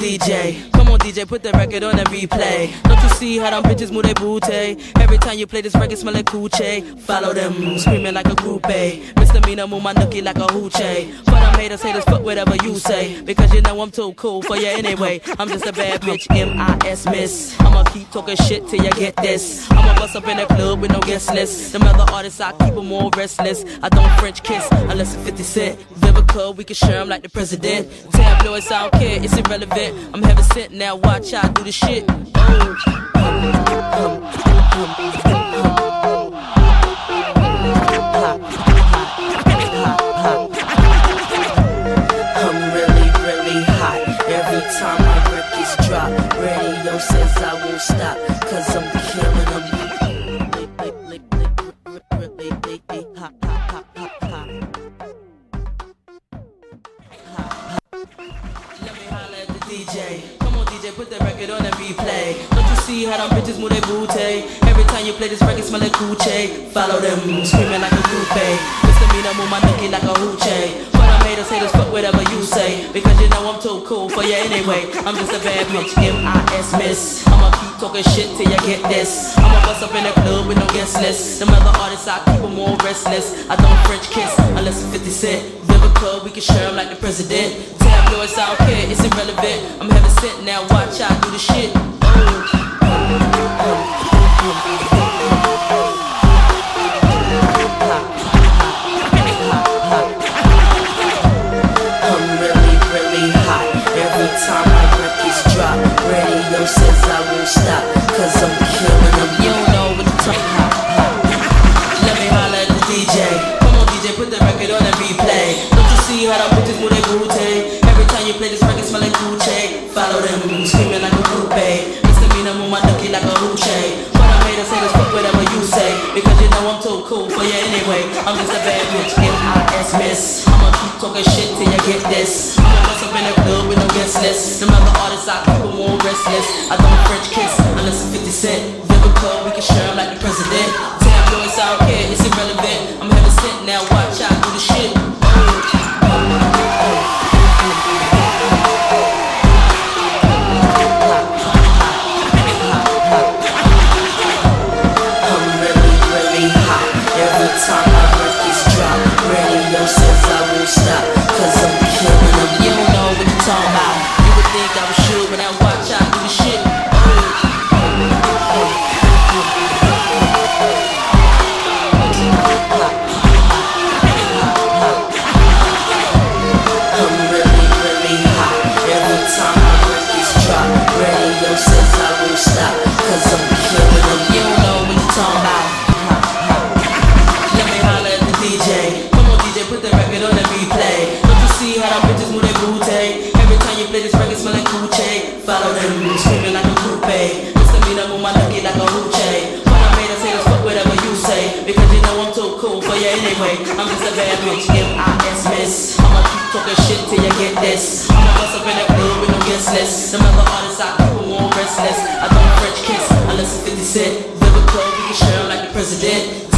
DJ. Come on, DJ, put the record on and replay. Don't you see how them bitches move their booty? Every time you play this record, smell like coochie. Follow them, screaming like a groupie. Mr. Mina move my nookie like a hoochie. For them haters, fuck whatever you say. Because you know I'm too cool for you anyway. I'm just a bad bitch, M.I.S. Miss. I'ma keep talking shit till you get this. I'ma bust up in the club with no guest list. Them other artists, I keep them all restless. I don't French kiss unless it's 50 Cent. Vivica, we can share them like the president. Tabloids, I don't care, it's irrelevant. I'm heaven sent, now watch how I do the shit. I'm really, really hot. Every time my records drop, radio says I won't stop, cause I'm killing them. Come on, DJ, put the record on and replay. Don't you see how them bitches move their booty? Every time you play this record, smell like coochie. Follow them, screaming like a groupie. Mr. Mina move my nookie like a hoochie. For them haters, fuck whatever you say. Because you know I'm too cool for you anyway. I'm just a bad bitch, M.I.S. Miss. I'ma keep talking shit till you get this. I'ma bust up in the club with no guest list. Them other artists, I keep them all restless. I don't French kiss unless it's 50 Cent. Vivica, we can share them like the president. Tabloids, I don't care, it's irrelevant. I'm heaven sent, now watch how I do the shit. I'm really, really hot. Every time my records drop, radio says I won't stop, cause I'm killing them. You don't know what you're talking about. Let me holler at the DJ. Come on, DJ, put the record on and replay. Don't you see how them bitches move their booty? Every time you play this record, smell like coochie. Follow them, screaming like a groupie. Mr. Mina move my nookie like a hoochie. For them haters, fuck whatever you say. Because you know I'm too cool for you anyway. I'm just a bad bitch, M.I.S. Miss. I'ma keep talking shit till you get this. I'ma bust up in the club with no guest list. Them other artists, I keep them all restless. I don't French kiss unless it's 50 Cent. Vivica, we can share them like the president. Tabloids, I don't care, it's irrelevant. I'm heaven sent, now watch how I do the shit. Time my records drop, radio says I won't stop, cause I'm killing them. You don't know what you're talking about. You would think I was sure, but I watch how I do the shit. I'm really, really hot. Every time my records drop, radio says I won't stop, cause I'm killing them. You don't know what you're talking about. DJ, come on DJ, put the record on and replay. Don't you see how them bitches move their booty? Every time you play this record, smell like coochie. Follow them, screaming like a groupie. Mr. Mina move my nookie like a hoochie. For them haters, fuck whatever you say. Because you know I'm too cool for you anyway. I'm just a bad bitch, M.I.S. Miss. I'ma keep talking shit till you get this. I'ma bust up in the club with no guest list. Them other artists, I keep them all restless. I don't French kiss unless it's 50 Cent. Vivica, we can share them like the president.